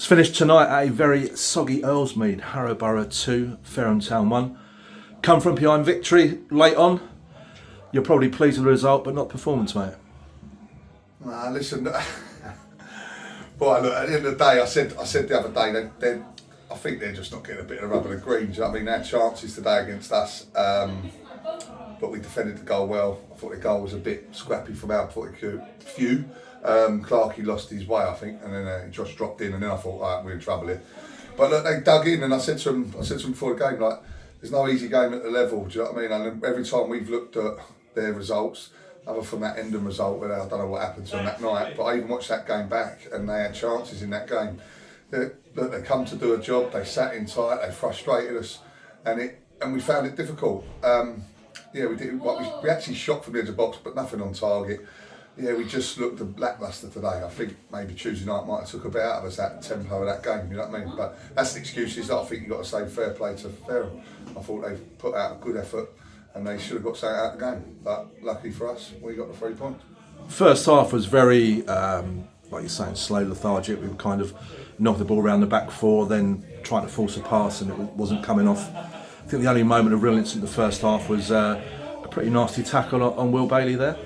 It's finished tonight at a very soggy Earlsmead, Harrow Borough 2, Fareham Town 1. Come from behind victory late on. You're probably pleased with the result, but not performance, mate. Nah, listen. Boy, look, at the end of the day, I said the other day that I think they're just not getting a bit of rub of the green. Do you know what I mean? They had chances today against us, but we defended the goal well. I thought the goal was a bit scrappy from our point of view. Clarkey lost his way, I think, and then he just dropped in, and then I thought, right, we're in trouble here. But look, they dug in, and I said to them before the game, like, there's no easy game at the level. Do you know what I mean? And every time we've looked at their results, other from that Endon result, where I don't know what happened to them that night, but I even watched that game back, and they had chances in that game. They come to do a job. They sat in tight. They frustrated us, and we found it difficult. We did. We actually shot from the edge of the box, but nothing on target. Yeah, we just looked lacklustre today. I think maybe Tuesday night might have took a bit out of us, that tempo of that game, you know what I mean? But that's the excuses. I think you've got to say fair play to Fareham. I thought they put out a good effort and they should have got something out of the game. But lucky for us, we got the 3 points. First half was very, like you're saying, slow, lethargic. We were kind of knocking the ball around the back four, then trying to force a pass and it wasn't coming off. I think the only moment of brilliance in the first half was a pretty nasty tackle on Will Bailey there.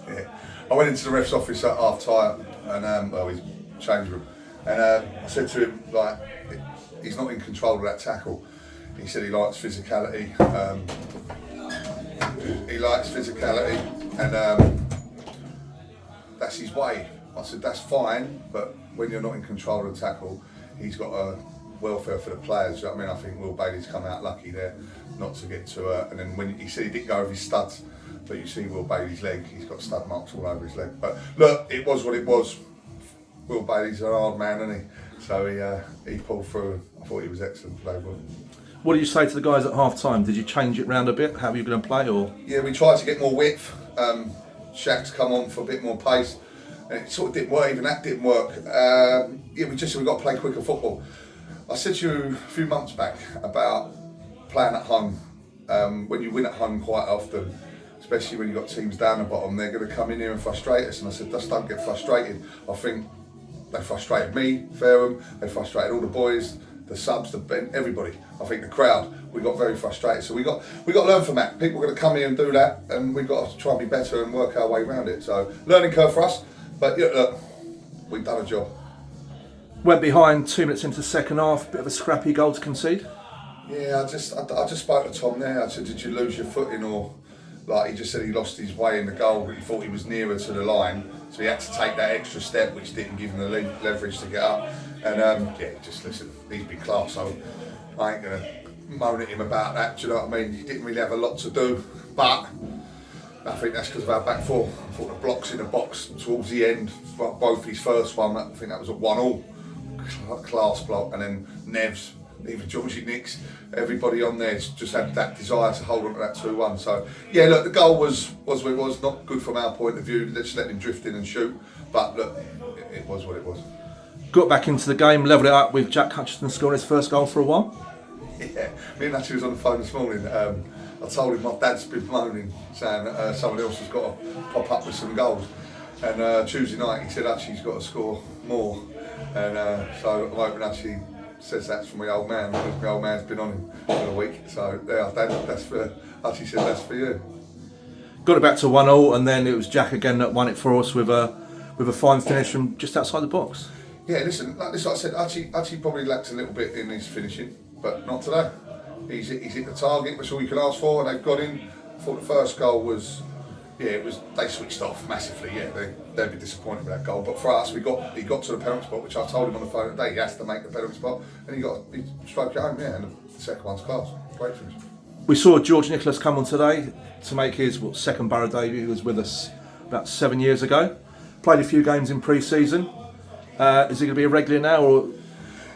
Yeah. I went into the ref's office at half time and his change room, and I said to him, like, he's not in control of that tackle. He said he likes physicality. And that's his way. I said that's fine, but when you're not in control of the tackle, he's got a welfare for the players. You know what I mean? I think Will Bailey's come out lucky there, not to get to and then when he said he didn't go over his studs. But you see Will Bailey's leg, he's got stud marks all over his leg. But look, it was what it was. Will Bailey's an hard man, isn't he? So he pulled through. I thought he was excellent today, Will. What did you say to the guys at half time? Did you change it round a bit? How are you going to play? Or yeah, we tried to get more width. Shaq's come on for a bit more pace, and it sort of didn't work. Even that didn't work. We got to play quicker football. I said to you a few months back about playing at home. When you win at home quite often, especially when you've got teams down the bottom, they're going to come in here and frustrate us. And I said, just don't get frustrated. I think they frustrated me, Fareham, they frustrated all the boys, the subs, the bench, everybody. I think the crowd, we got very frustrated. So we got to learn from that. People are going to come here and do that, and we've got to try and be better and work our way around it. So learning curve for us, but yeah, look, we've done a job. Went behind 2 minutes into the second half, bit of a scrappy goal to concede. Yeah, I just spoke to Tom there. I said, did you lose your footing, or like he just said he lost his way in the goal, but he thought he was nearer to the line, so he had to take that extra step, which didn't give him the leverage to get up. And just listen, he's been class, so I ain't gonna moan at him about that. Do you know what I mean? He didn't really have a lot to do, but I think that's because of our back four. I thought the blocks in the box towards the end, both his first one, I think that was a 1-1 class block, and then Nev's, even Georgie Nicks, everybody on there just had that desire to hold on to that 2-1. So yeah, look, the goal was what it was. Not good from our point of view. Let's let him drift in and shoot. But look, it was what it was. Got back into the game, levelled it up with Jack Hutchinson scoring his first goal for a while. Yeah, me and Natty was on the phone this morning. I told him my dad's been moaning, saying that someone else has got to pop up with some goals. And Tuesday night he said actually he's got to score more. And so I'm hoping actually says that's for my old man, because my old man's been on him for a week. So yeah, that's for, actually said that's for you. Got it back to 1-1, and then it was Jack again that won it for us with a fine finish from just outside the box. Yeah, listen, like I said, Archie probably lacked a little bit in his finishing, but not today. He's hit the target, that's all you can ask for, and they've got him. I thought the first goal was, they switched off massively. Yeah, they'd be disappointed with that goal. But for us, he got to the penalty spot, which I told him on the phone today. He has to make the penalty spot, and he struck it home. Yeah, and the second one's class. Great finish. We saw George Nicholas come on today to make his second Borough debut. He was with us about 7 years ago. Played a few games in pre-season. Is he going to be a regular now, or?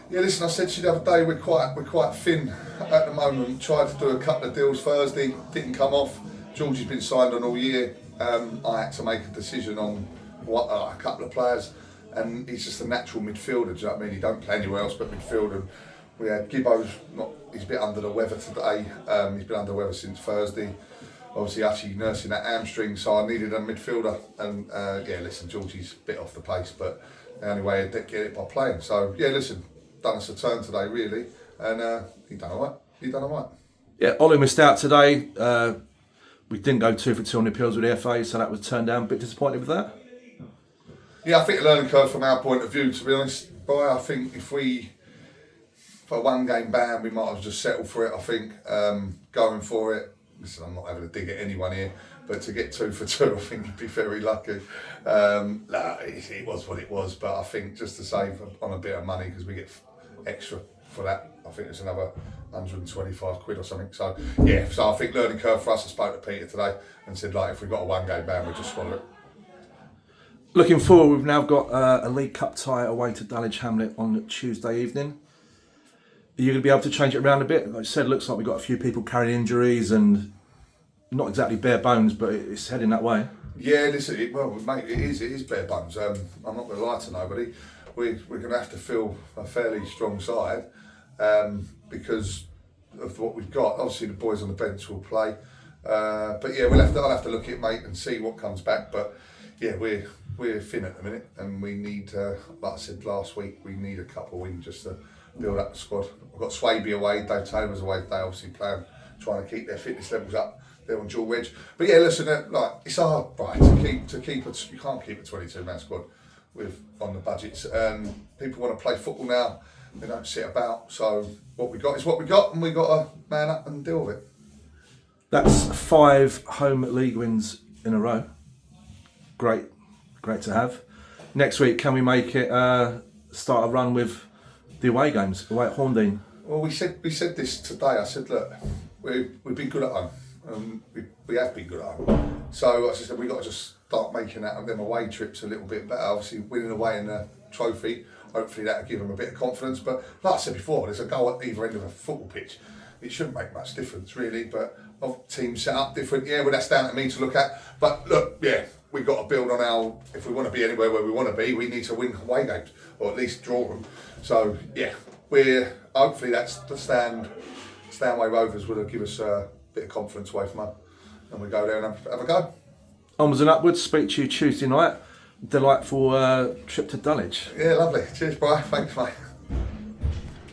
Yeah, listen, I said to you the other day, we're quite thin at the moment. Tried to do a couple of deals Thursday, didn't come off. Georgie's been signed on all year. I had to make a decision on a couple of players, and he's just a natural midfielder. Do you know what I mean? He don't play anywhere else but midfield. And we had Gibbo's he's a bit under the weather today. He's been under the weather since Thursday. Obviously, actually nursing that hamstring, so I needed a midfielder. And listen, Georgie's a bit off the pace, but the only way to get it by playing. So yeah, listen, done us a turn today really, and he done all right. He done all right. Yeah, Ollie missed out today. We didn't go 2 for 2 on the appeals with the FA, so that was turned down. A bit disappointed with that. Yeah, I think a learning curve from our point of view, to be honest. But I think if we, for a 1 game ban, we might have just settled for it. I think going for it. Listen, I'm not having a dig at anyone here, but to get 2 for 2, I think you'd be very lucky. It was what it was, but I think just to save on a bit of money, because we get extra for that, I think it's another 125 quid or something. So yeah, so I think learning curve for us. I spoke to Peter today and said, like, if we've got a 1 game ban, we'll just swallow it. Looking forward, we've now got a League Cup tie away to Dulwich Hamlet on Tuesday evening. Are you going to be able to change it around a bit? Like I said, it looks like we've got a few people carrying injuries and not exactly bare bones, but it's heading that way. Yeah, listen, mate, it is bare bones. I'm not going to lie to nobody. We're going to have to fill a fairly strong side because of what we've got. Obviously, the boys on the bench will play, but yeah, I'll have to look at it, mate, and see what comes back. But yeah, we're thin at the minute, and we need, like I said last week, we need a couple of wins just to build up the squad. We've got Swaby away, Dave Taylor's away. They obviously trying to keep their fitness levels up. They're on dual wedge, but yeah, listen, like it's hard, right, to keep it. You can't keep a 22-man squad on the budgets. People want to play football now. They don't sit about. So what we got is what we got, and we got to man up and deal with it. That's 5 home league wins in a row. Great to have. Next week, can we make it start a run with the away games, away at Horndean? Well, we said this today. I said, look, we've been good at home. We have been good at home. So I said, we've got to just start making out of them away trips a little bit better. Obviously, winning away in the trophy, hopefully that'll give them a bit of confidence. But like I said before, there's a goal at either end of a football pitch. It shouldn't make much difference, really. But teams set up different, yeah, well, that's down to me to look at. But look, yeah, we've got to build on if we want to be anywhere where we want to be, we need to win away games, or at least draw them. So, yeah, hopefully that's the Stanway Rovers will give us a bit of confidence away from home, and we go there and have a go. Onwards and upwards. Speak to you Tuesday night. Delightful trip to Dulwich. Yeah, lovely. Cheers, Brian. Thanks, mate.